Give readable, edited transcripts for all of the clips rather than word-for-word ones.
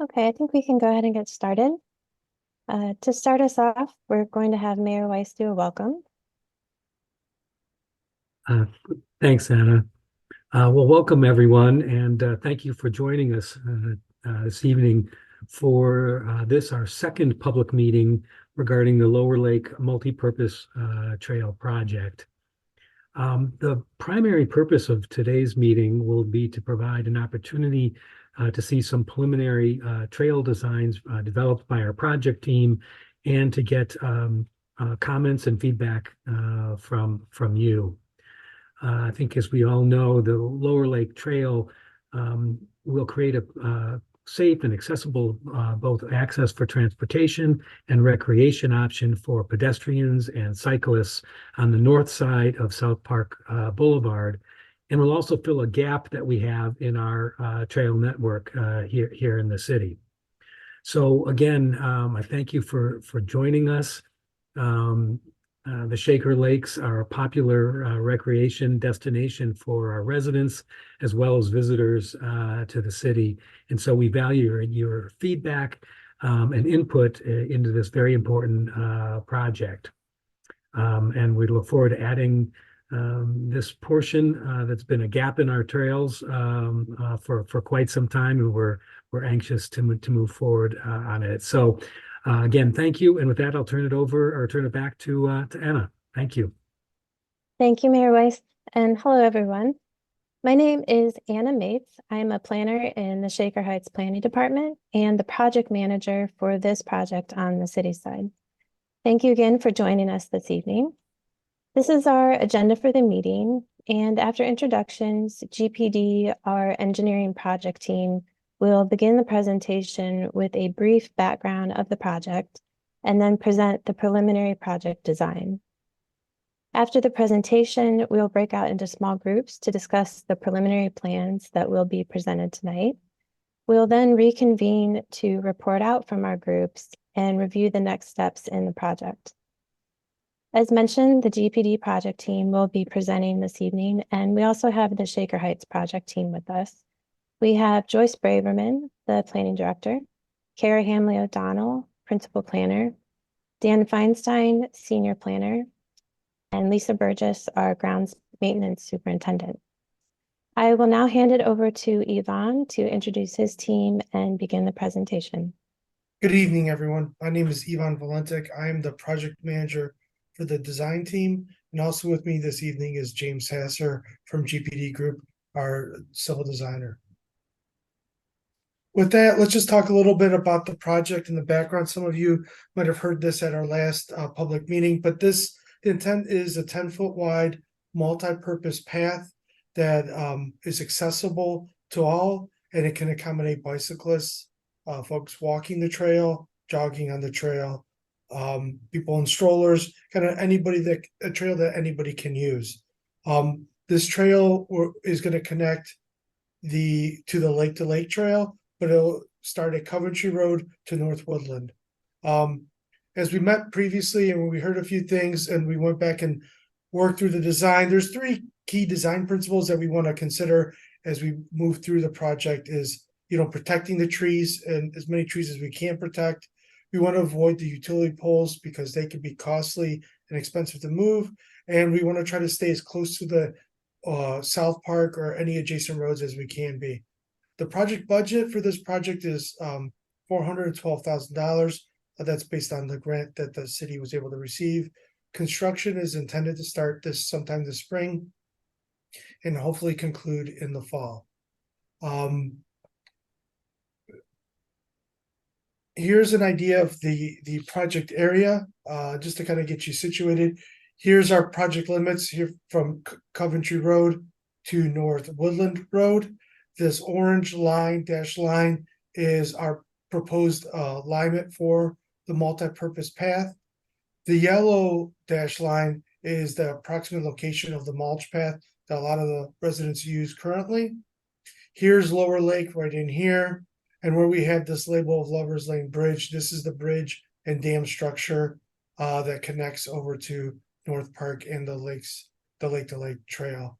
Okay, I think we can go ahead and get started. To start us off, we're going to have Mayor Weiss do a welcome. Uh, Thanks, Anna. Well, welcome everyone, and thank you for joining us this evening for our second public meeting regarding the Lower Lake Multipurpose Trail project. The primary purpose of today's meeting will be to provide an opportunity to see some preliminary trail designs developed by our project team and to get comments and feedback from you. I think, as we all know, the Lower Lake Trail will create a safe and accessible both access for transportation and recreation option for pedestrians and cyclists on the north side of South Park Boulevard, and will also fill a gap that we have in our trail network here in the city. So again, I thank you for joining us. Um, the Shaker Lakes are a popular recreation destination for our residents as well as visitors to the city. And so we value your feedback and input into this very important project. And we look forward to adding this portion that's been a gap in our trails for quite some time, and we're anxious to move forward on it. So again, thank you. And with that, I'll turn it back to Anna. Thank you. Thank you, Mayor Weiss, and hello, everyone. My name is Anna Mates. I'm a planner in the Shaker Heights Planning Department and the project manager for this project on the city side. Thank you again for joining us this evening. This is our agenda for the meeting, and after introductions, GPD, our engineering project team, will begin the presentation with a brief background of the project and then present the preliminary project design. After the presentation, we'll break out into small groups to discuss the preliminary plans that will be presented tonight. We'll then reconvene to report out from our groups and review the next steps in the project. As mentioned, the GPD project team will be presenting this evening, and we also have the Shaker Heights project team with us. We have Joyce Braverman, the planning director, Kara Hamley O'Donnell, principal planner, Dan Feinstein, senior planner, and Lisa Burgess, our grounds maintenance superintendent. I will now hand it over to Yvonne to introduce his team and begin the presentation. Good evening, everyone. My name is Ivan Valentik. I am the project manager for the design team. And also with me this evening is James Hasser from GPD Group, our civil designer. With that, let's just talk a little bit about the project in the background. Some of you might have heard this at our last public meeting, but the intent is a 10-foot wide multi-purpose path that is accessible to all, and it can accommodate bicyclists, folks walking the trail, jogging on the trail, people in strollers, kind of a trail that anybody can use. This trail is going to connect to the Lake to Lake Trail, but it'll start at Coventry Road to North Woodland. As we met previously and we heard a few things and we went back and worked through the design, there's three key design principles that we want to consider as we move through the project is, protecting the trees and as many trees as we can protect. We want to avoid the utility poles because they can be costly and expensive to move. And we want to try to stay as close to the South Park or any adjacent roads as we can be. The project budget for this project is $412,000. That's based on the grant that the city was able to receive. Construction is intended to start sometime this spring and hopefully conclude in the fall. Here's an idea of the project area, just to kind of get you situated. Here's our project limits here from Coventry Road to North Woodland Road. This orange dash line is our proposed alignment for the multi-purpose path. The yellow dash line is the approximate location of the mulch path that a lot of the residents use currently. Here's Lower Lake right in here. And where we have this label of Lover's Lane Bridge, this is the bridge and dam structure that connects over to North Park and the Lake to Lake Trail.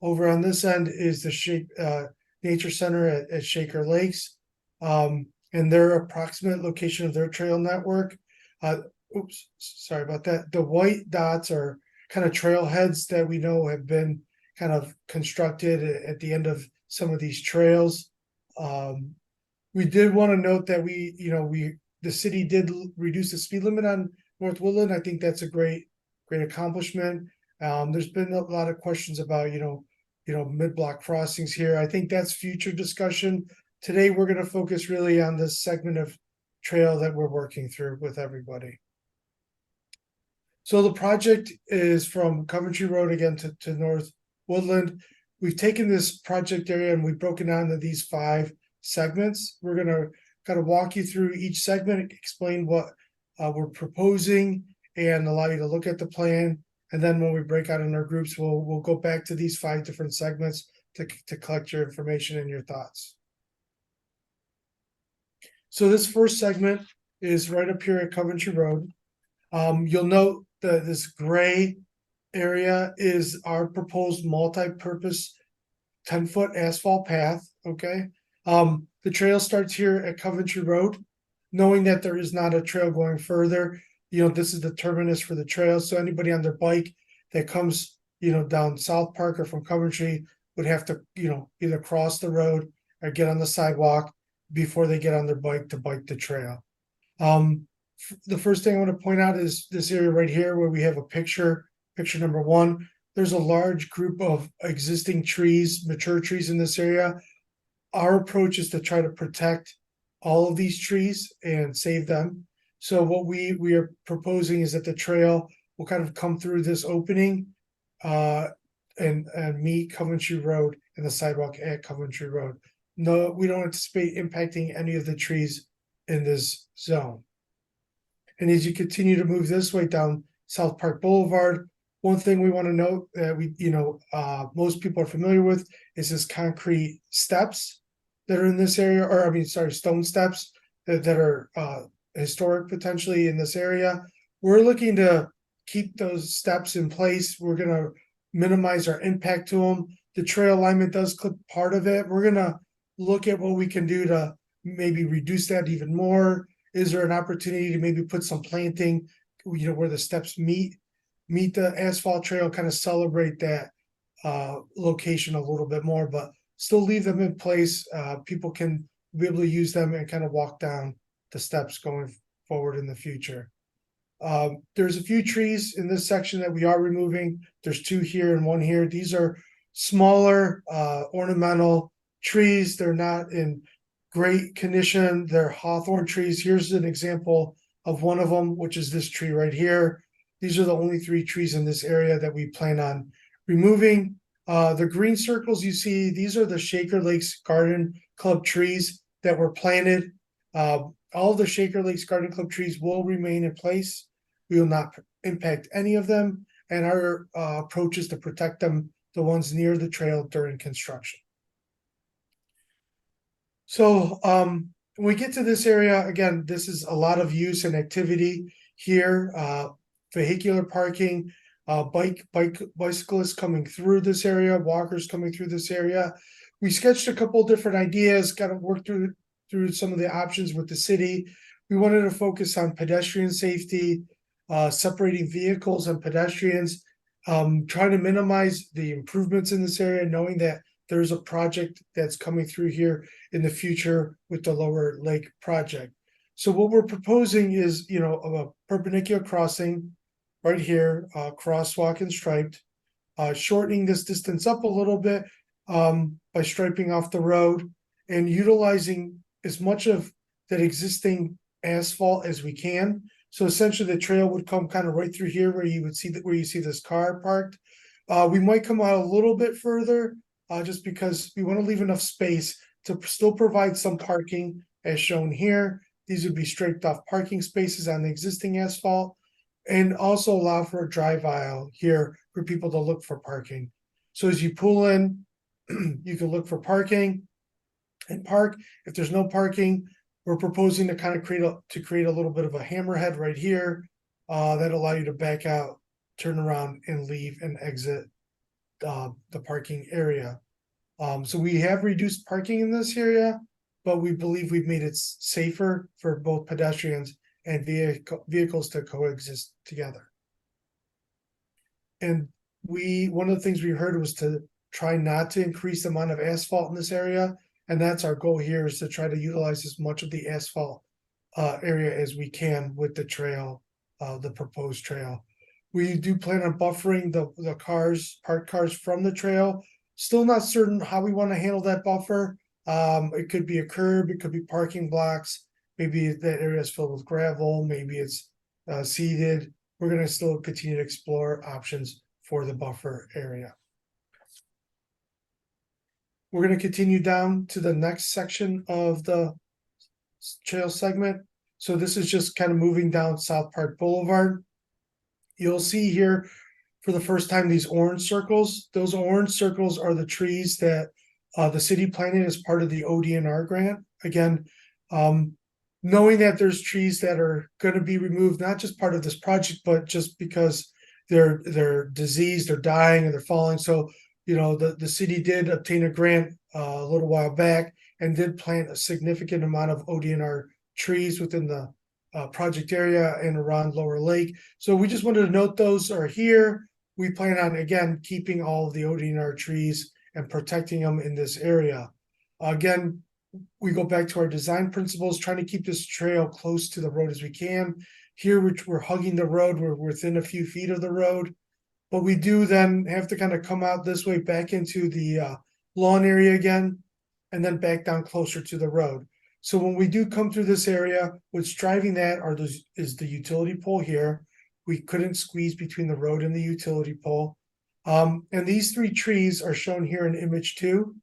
Over on this end is the Nature Center at Shaker Lakes. and their approximate location of their trail network. Oops, sorry about that. The white dots are kind of trailheads that we know have been kind of constructed at the end of some of these trails. We did want to note that the city did reduce the speed limit on North Woodland. I think that's a great accomplishment. There's been a lot of questions about, mid-block crossings here. I think that's future discussion. Today, we're going to focus really on this segment of trail that we're working through with everybody. So the project is from Coventry Road again to North Woodland. We've taken this project area and we've broken down into these 5 segments. We're going to kind of walk you through each segment, explain what we're proposing, and allow you to look at the plan. And then when we break out in our groups, we'll go back to these 5 different segments to collect your information and your thoughts. So this first segment is right up here at Coventry Road. You'll note that this gray area is our proposed multi-purpose 10-foot asphalt path. Okay. The trail starts here at Coventry Road, knowing that there is not a trail going further. This is the terminus for the trail. So anybody on their bike that comes, down South Park or from Coventry would have to, either cross the road or get on the sidewalk before they get on their bike to bike the trail. The first thing I want to point out is this area right here where we have a picture number 1. There's a large group of existing trees, mature trees in this area. Our approach is to try to protect all of these trees and save them. So what we are proposing is that the trail will kind of come through this opening and meet Coventry Road and the sidewalk at Coventry Road. No, we don't anticipate impacting any of the trees in this zone. And as you continue to move this way down South Park Boulevard, one thing we want to note that most people are familiar with is this concrete steps that are in this area, stone steps that are historic potentially in this area. We're looking to keep those steps in place. We're going to minimize our impact to them. The trail alignment does clip part of it. We're going to look at what we can do to maybe reduce that even more. Is there an opportunity to maybe put some planting, where the steps meet the asphalt trail, kind of celebrate that location a little bit more, but still leave them in place. People can be able to use them and kind of walk down the steps going forward in the future. There's a few trees in this section that we are removing. There's 2 here and 1 here. These are smaller ornamental trees. They're not in great condition. They're hawthorn trees. Here's an example of one of them, which is this tree right here. These are the only 3 trees in this area that we plan on removing. The green circles you see, these are the Shaker Lakes Garden Club trees that were planted. All of the Shaker Lakes Garden Club trees will remain in place. We will not impact any of them, and our approach is to protect them, the ones near the trail during construction. So when we get to this area, again, this is a lot of use and activity here. Vehicular parking, bicyclists coming through this area, walkers coming through this area. We sketched a couple different ideas, kind of worked through some of the options with the city. We wanted to focus on pedestrian safety, separating vehicles and pedestrians, trying to minimize the improvements in this area, knowing that there's a project that's coming through here in the future with the Lower Lake project. So what we're proposing is, a perpendicular crossing right here, crosswalk and striped, shortening this distance up a little bit by striping off the road and utilizing as much of that existing asphalt as we can. So essentially the trail would come kind of right through here where you would see where you see this car parked. We might come out a little bit further just because we want to leave enough space to still provide some parking as shown here. These would be striped off parking spaces on the existing asphalt and also allow for a drive aisle here for people to look for parking. So as you pull in, you can look for parking and park. If there's no parking, we're proposing to kind of create a little bit of a hammerhead right here that allow you to back out, turn around, and leave and exit the parking area. So we have reduced parking in this area. but we believe we've made it safer for both pedestrians and vehicles to coexist together. And one of the things we heard was to try not to increase the amount of asphalt in this area. And that's our goal here, is to try to utilize as much of the asphalt area as we can with the trail, the proposed trail. We do plan on buffering the parked cars from the trail. Still not certain how we want to handle that buffer. It could be a curb, it could be parking blocks. Maybe that area is filled with gravel, maybe it's seeded. We're going to still continue to explore options for the buffer area. We're going to continue down to the next section of the trail segment. So this is just kind of moving down South Park Boulevard. You'll see here for the first time these orange circles. Those orange circles are the trees that the city planted as part of the ODNR grant. Again, knowing that there's trees that are going to be removed, not just part of this project, but just because they're diseased, they're dying, and they're falling. So, you know, the city did obtain a grant a little while back and did plant a significant amount of ODNR trees within the project area and around Lower Lake. So we just wanted to note those are here. We plan on, again, keeping all of the ODNR trees and protecting them in this area. Again, we go back to our design principles, trying to keep this trail close to the road as we can. Here, we're hugging the road, we're within a few feet of the road, but we do then have to kind of come out this way back into the lawn area again, and then back down closer to the road. So when we do come through this area, what's driving that is the utility pole here. We couldn't squeeze between the road and the utility pole. And these three trees are shown here in image 2.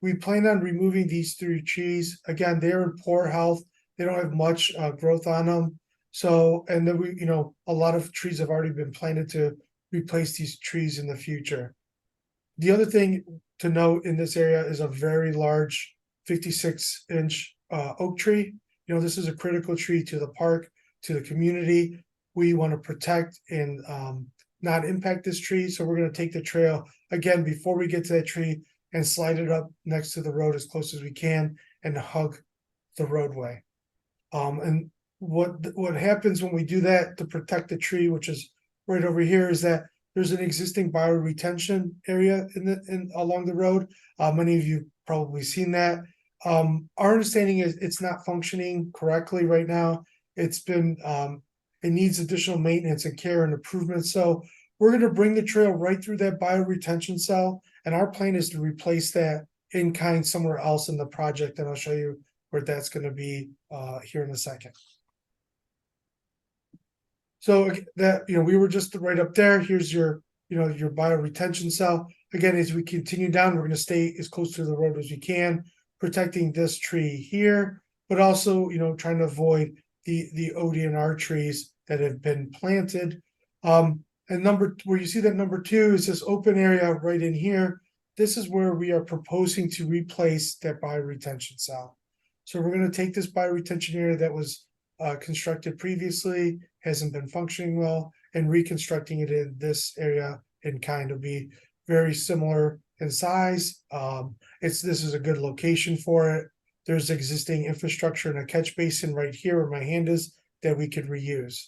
We plan on removing these three trees. Again, they're in poor health. They don't have much growth on them. So, and then a lot of trees have already been planted to replace these trees in the future. The other thing to note in this area is a very large 56-inch oak tree. This is a critical tree to the park, to the community. We want to protect and not impact this tree. So we're going to take the trail again before we get to that tree and slide it up next to the road as close as we can and hug the roadway. And what happens when we do that to protect the tree, which is right over here, is that there's an existing bioretention area along the road. Many of you probably seen that. Our understanding is it's not functioning correctly right now. It's been it needs additional maintenance and care and improvement. So we're going to bring the trail right through that bioretention cell, and our plan is to replace that in kind somewhere else in the project, and I'll show you where that's going to be here in a second. So that we were just right up there. Here's your your bioretention cell. Again, as we continue down, we're going to stay as close to the road as we can, protecting this tree here, but also trying to avoid the ODNR trees that have been planted. And where you see that number 2 is this open area right in here. This is where we are proposing to replace that bioretention cell. So we're going to take this bioretention area that was constructed previously, hasn't been functioning well, and reconstructing it in this area and kind of be very similar in size. This is a good location for it. There's existing infrastructure and a catch basin right here where my hand is that we could reuse.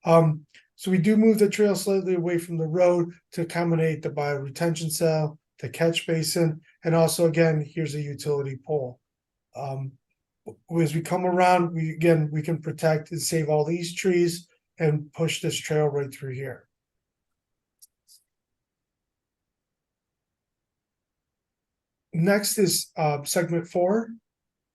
So we do move the trail slightly away from the road to accommodate the bioretention cell, the catch basin, and also, again, here's a utility pole. As we come around, we can protect and save all these trees and push this trail right through here. Next is segment 4.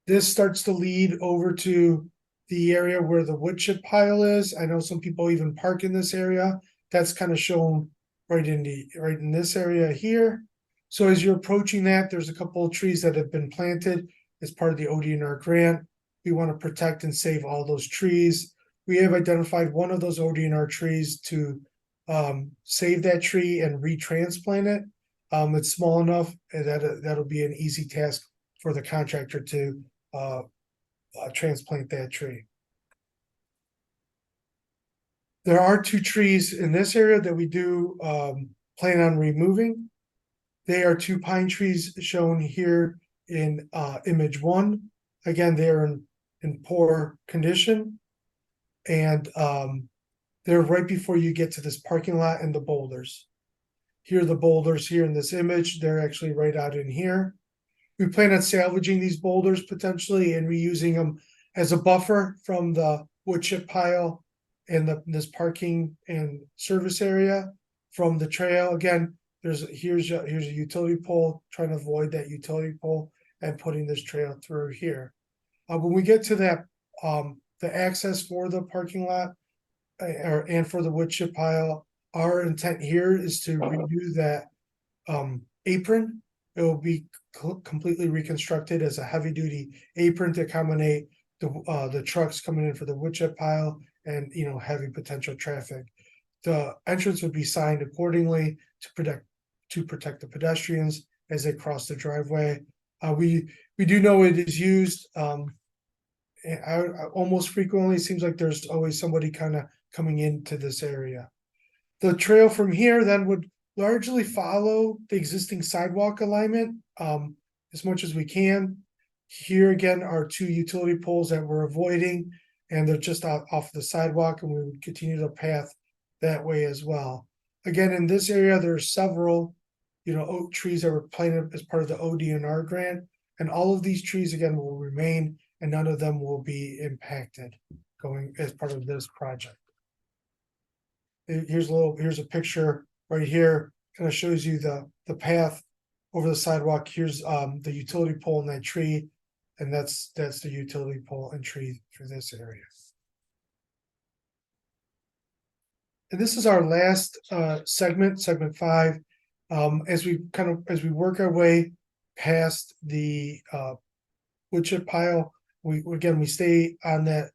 This starts to lead over to the area where the wood chip pile is. I know some people even park in this area. That's kind of shown right in this area here. So as you're approaching that, there's a couple of trees that have been planted as part of the ODNR grant. We want to protect and save all those trees. We have identified one of those ODNR trees to save that tree and retransplant it. It's small enough that that'll be an easy task for the contractor to transplant that tree. There are 2 trees in this area that we do plan on removing. They are 2 pine trees shown here in image 1. Again, they're in poor condition. And they're right before you get to this parking lot and the boulders. Here are the boulders here in this image. They're actually right out in here. We plan on salvaging these boulders potentially and reusing them as a buffer from the wood chip pile and this parking and service area from the trail. Again, here's a utility pole, trying to avoid that utility pole and putting this trail through here. When we get to that, the access for the parking lot and for the wood chip pile, our intent here is to redo that apron. It will be completely reconstructed as a heavy duty apron to accommodate the trucks coming in for the wood chip pile and heavy potential traffic. The entrance would be signed accordingly to protect the pedestrians as they cross the driveway. We do know it is used almost frequently. It seems like there's always somebody kind of coming into this area. The trail from here then would largely follow the existing sidewalk alignment as much as we can. Here again are two utility poles that we're avoiding, and they're just off the sidewalk, and we would continue the path that way as well. Again, in this area, there are several, oak trees that were planted as part of the ODNR grant, and all of these trees again will remain, and none of them will be impacted going as part of this project. Here's a picture right here, kind of shows you the path over the sidewalk. Here's the utility pole in that tree, and that's the utility pole and tree for this area. And this is our last segment 5. As we work our way past the wood chip pile, we stay on that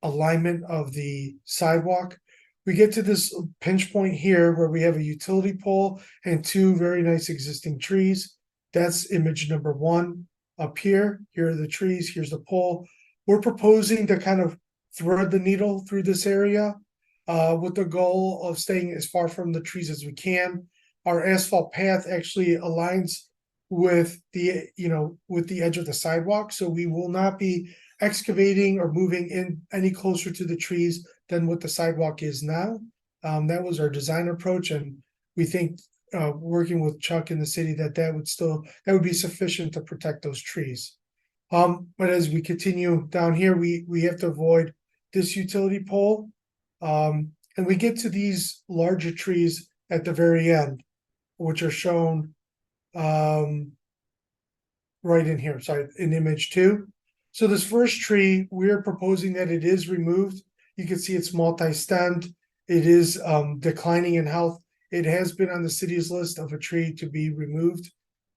alignment of the sidewalk. We get to this pinch point here where we have a utility pole and two very nice existing trees. That's image number 1 up here. Here are the trees, here's the pole. We're proposing to kind of thread the needle through this area with the goal of staying as far from the trees as we can. Our asphalt path actually aligns with the edge of the sidewalk, so we will not be excavating or moving in any closer to the trees than what the sidewalk is now. That was our design approach, and we think working with Chuck in the city that would be sufficient to protect those trees. But as we continue down here, we have to avoid this utility pole, and we get to these larger trees at the very end, which are shown right in here. Sorry, in image 2. So this first tree, we're proposing that it is removed. You can see it's multi-stemmed. It is declining in health. It has been on the city's list of a tree to be removed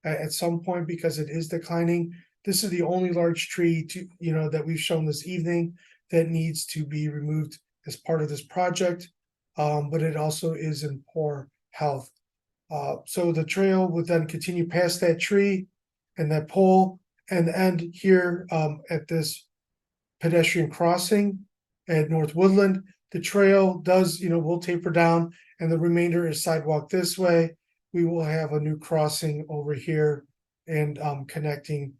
at some point because it is declining. This is the only large tree that we've shown this evening that needs to be removed as part of this project, but it also is in poor health. So the trail would then continue past that tree and that pole and end here at this pedestrian crossing at North Woodland. The trail will taper down, and the remainder is sidewalk this way. We will have a new crossing over here and connecting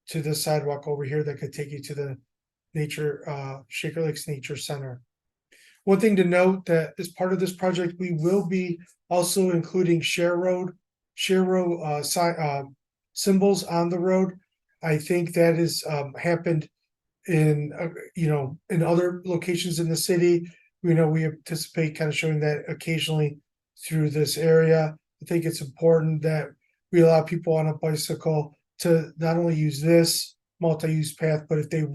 to the sidewalk over here that could take you to the Shaker Lakes Nature Center. One thing to note that as part of this project, we will be also including share road symbols on the road. I think that has happened in other locations in the city. We anticipate kind of showing that occasionally through this area. I think it's important that we allow people on a bicycle to not only use this multi-use path, but if they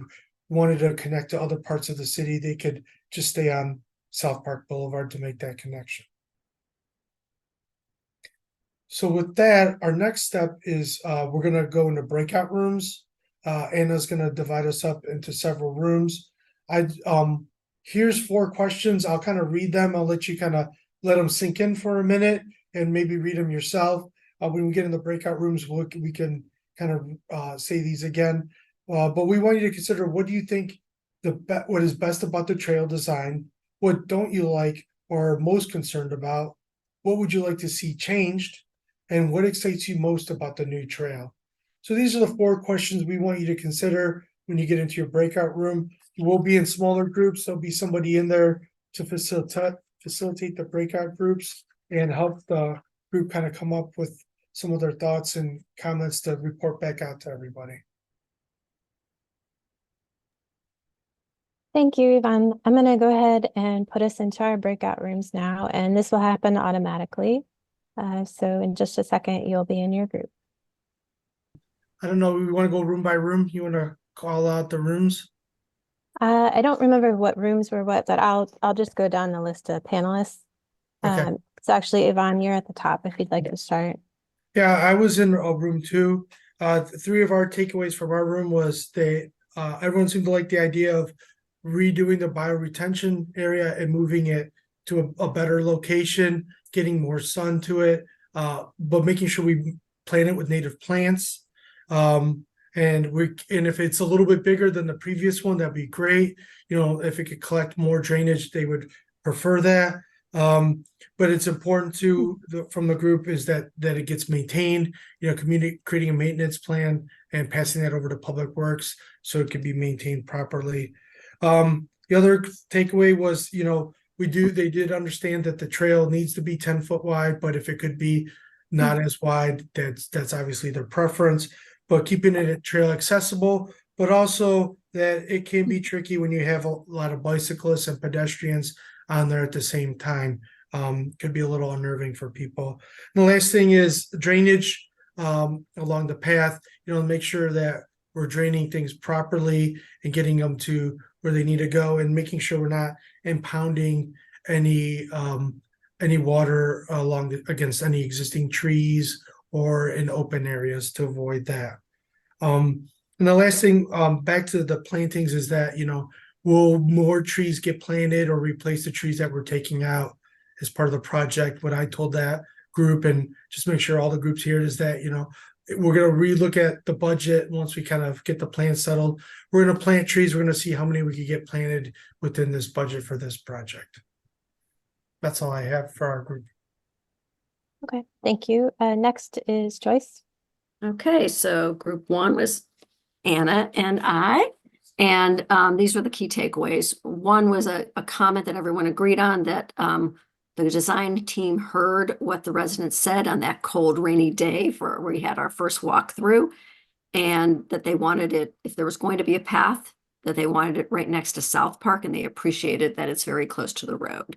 wanted to connect to other parts of the city, they could just stay on South Park Boulevard to make that connection. So with that, our next step is we're going to go into breakout rooms. Anna's going to divide us up into several rooms. Here's 4 questions. I'll kind of read them. I'll let you kind of let them sink in for a minute and maybe read them yourself. When we get in the breakout rooms, we can kind of say these again. But we want you to consider, what do you think what is best about the trail design? What don't you like or are most concerned about? What would you like to see changed? And what excites you most about the new trail? So these are the 4 questions we want you to consider when you get into your breakout room. You will be in smaller groups. There'll be somebody in there to facilitate the breakout groups and help the group kind of come up with some of their thoughts and comments to report back out to everybody. Thank you, Yvonne. I'm going to go ahead and put us into our breakout rooms now, and this will happen automatically. So in just a second, you'll be in your group. I don't know, we want to go room by room. You want to call out the rooms? I don't remember what rooms were what, but I'll just go down the list of panelists. Okay. So actually, Yvonne, you're at the top if you'd like to start. Yeah, I was in room 2. 3 of our takeaways from our room was everyone seemed to like the idea of redoing the bioretention area and moving it to a better location, getting more sun to it, but making sure we plant it with native plants. And if it's a little bit bigger than the previous one, that'd be great. You know, if it could collect more drainage, they would prefer that. But it's important from the group is that it gets maintained, you know, creating a maintenance plan and passing that over to Public Works so it can be maintained properly. The other takeaway was, you know, they did understand that the trail needs to be 10 foot wide, but if it could be not as wide, that's obviously their preference, but keeping it a trail accessible, but also that it can be tricky when you have a lot of bicyclists and pedestrians on there at the same time. Could be a little unnerving for people. And the last thing is drainage along the path, you know, make sure that we're draining things properly and getting them to where they need to go and making sure we're not impounding any water against any existing trees or in open areas to avoid that. And the last thing, back to the plantings, is that, you know, will more trees get planted or replace the trees that we're taking out as part of the project? What I told that group, and just make sure all the groups here, is that, you know, we're going to relook at the budget once we kind of get the plan settled. We're going to plant trees. We're going to see how many we could get planted within this budget for this project. That's all I have for our group. Okay, thank you. Next is Joyce. Okay, so group 1 was Anna and I, and these were the key takeaways. One was a comment that everyone agreed on, that the design team heard what the residents said on that cold, rainy day where we had our first walkthrough, and that they wanted it, if there was going to be a path, that they wanted it right next to South Park, and they appreciated that it's very close to the road.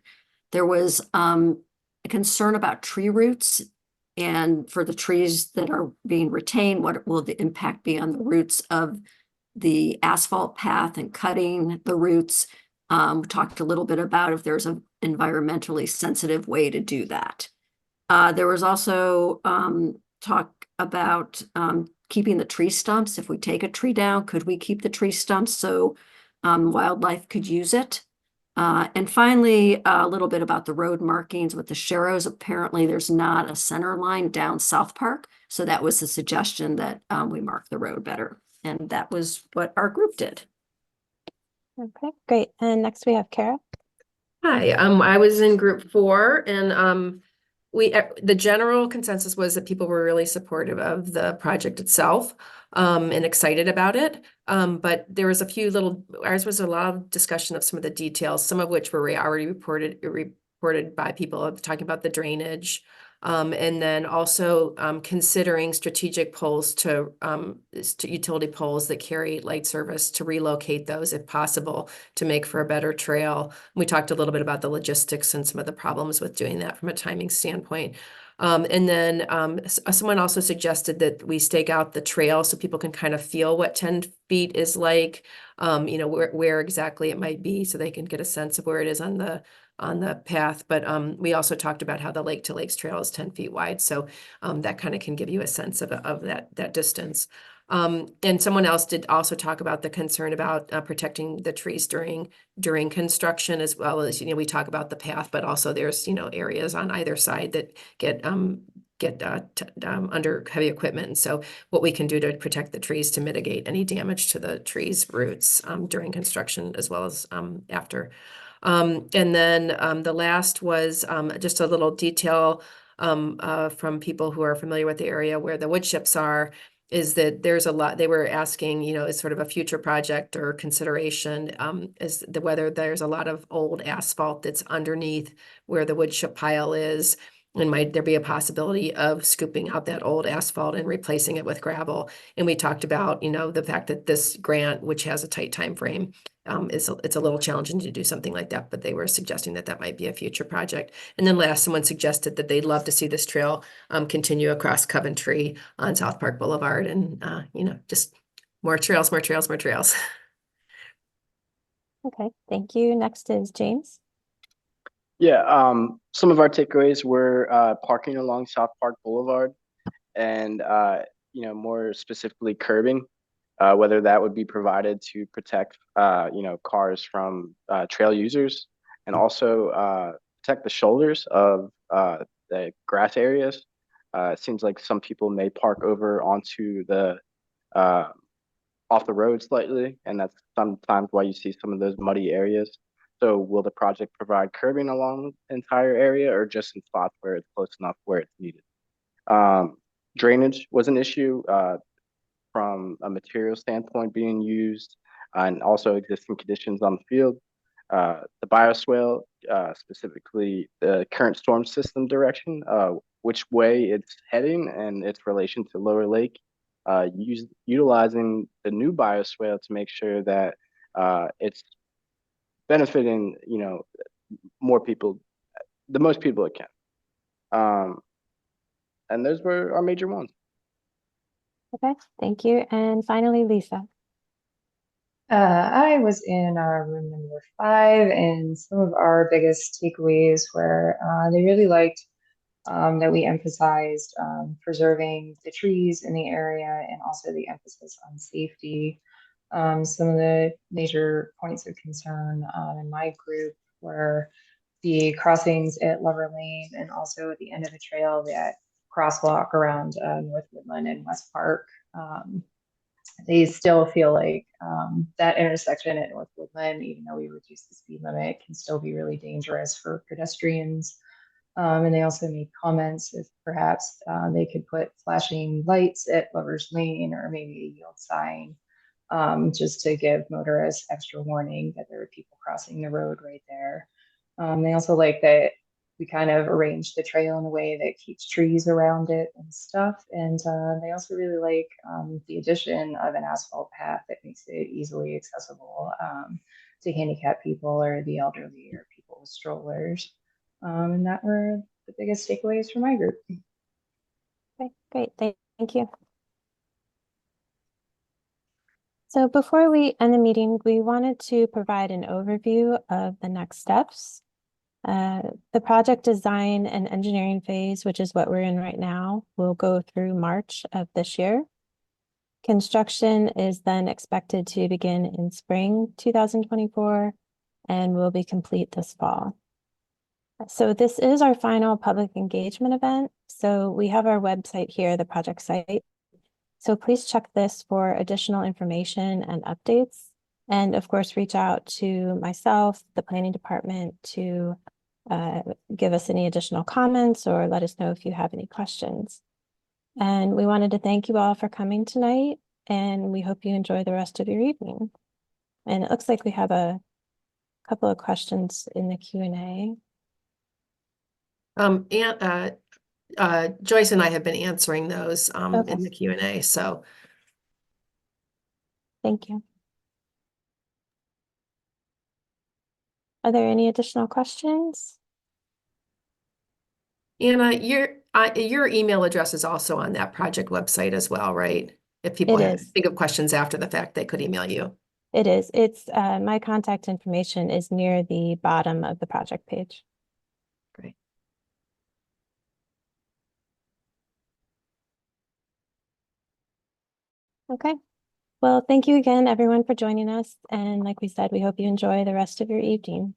There was a concern about tree roots, and for the trees that are being retained, what will the impact be on the roots of the asphalt path and cutting the roots? We talked a little bit about if there's an environmentally sensitive way to do that. There was also talk about keeping the tree stumps. If we take a tree down, could we keep the tree stumps so wildlife could use it? And finally, a little bit about the road markings with the sharrows. Apparently, there's not a center line down South Park. So that was the suggestion, that we mark the road better. And that was what our group did. Okay, great. And next we have Kara. Hi, I was in group 4, and the general consensus was that people were really supportive of the project itself, and excited about it. But there was ours was a lot of discussion of some of the details, some of which were already reported by people talking about the drainage. And then also considering strategic poles to utility poles that carry light service, to relocate those if possible to make for a better trail. We talked a little bit about the logistics and some of the problems with doing that from a timing standpoint. And then someone also suggested that we stake out the trail so people can kind of feel what 10 feet is like, you know, where exactly it might be, so they can get a sense of where it is on the path. But we also talked about how the Lake to Lakes Trail is 10 feet wide. So that kind of can give you a sense of that distance. And someone else did also talk about the concern about protecting the trees during construction, as well as, you know, we talk about the path, but also there's, you know, areas on either side that get under heavy equipment. And so what we can do to protect the trees to mitigate any damage to the trees' roots during construction, as well as after. And then the last was just a little detail from people who are familiar with the area where the wood chips are. is that there's a lot, they were asking, as sort of a future project or consideration, is whether there's a lot of old asphalt that's underneath where the wood chip pile is. And might there be a possibility of scooping out that old asphalt and replacing it with gravel? And we talked about, the fact that this grant, which has a tight time frame, it's a little challenging to do something like that, but they were suggesting that that might be a future project. And then last, someone suggested that they'd love to see this trail continue across Coventry on South Park Boulevard, and just more trails, more trails, more trails. Okay, thank you. Next is James. Yeah, some of our takeaways were parking along South Park Boulevard and, more specifically curbing, whether that would be provided to protect, cars from trail users and also protect the shoulders of the grass areas. It seems like some people may park over onto the off the road slightly, and that's sometimes why you see some of those muddy areas. So will the project provide curbing along the entire area or just in spots where it's close enough where it's needed? Drainage was an issue from a material standpoint being used and also existing conditions on the field. The bioswale, specifically the current storm system direction, which way it's heading and its relation to Lower Lake, utilizing the new bioswale to make sure that it's benefiting, more people, the most people it can. And those were our major ones. Okay, thank you. And finally, Lisa. I was in room number 5, and some of our biggest takeaways were they really liked that we emphasized preserving the trees in the area and also the emphasis on safety. Some of the major points of concern in my group were the crossings at Lover Lane and also at the end of the trail, that crosswalk around North Woodland and West Park. They still feel like that intersection at North Woodland, even though we reduced the speed limit, can still be really dangerous for pedestrians. And they also made comments if perhaps they could put flashing lights at Lover's Lane or maybe a yield sign, just to give motorists extra warning that there are people crossing the road right there. They also like that we kind of arranged the trail in a way that keeps trees around it and stuff. And they also really like the addition of an asphalt path that makes it easily accessible to handicapped people or the elderly or people with strollers. And that were the biggest takeaways from my group. Okay, great. Thank you. So before we end the meeting, we wanted to provide an overview of the next steps. The project design and engineering phase, which is what we're in right now, will go through March of this year. Construction is then expected to begin in spring 2024 and will be complete this fall. So this is our final public engagement event. So we have our website here, the project site. So please check this for additional information and updates. And of course, reach out to myself, the planning department, to give us any additional comments or let us know if you have any questions. And we wanted to thank you all for coming tonight, and we hope you enjoy the rest of your evening. And it looks like we have a couple of questions in the Q&A. Joyce and I have been answering those Okay. in the Q&A, so. Thank you. Are there any additional questions? Anna, your email address is also on that project website as well, right? If people think of questions after the fact, they could email you. It is. It's my contact information is near the bottom of the project page. Great. Okay. Well, thank you again, everyone, for joining us. And like we said, we hope you enjoy the rest of your evening.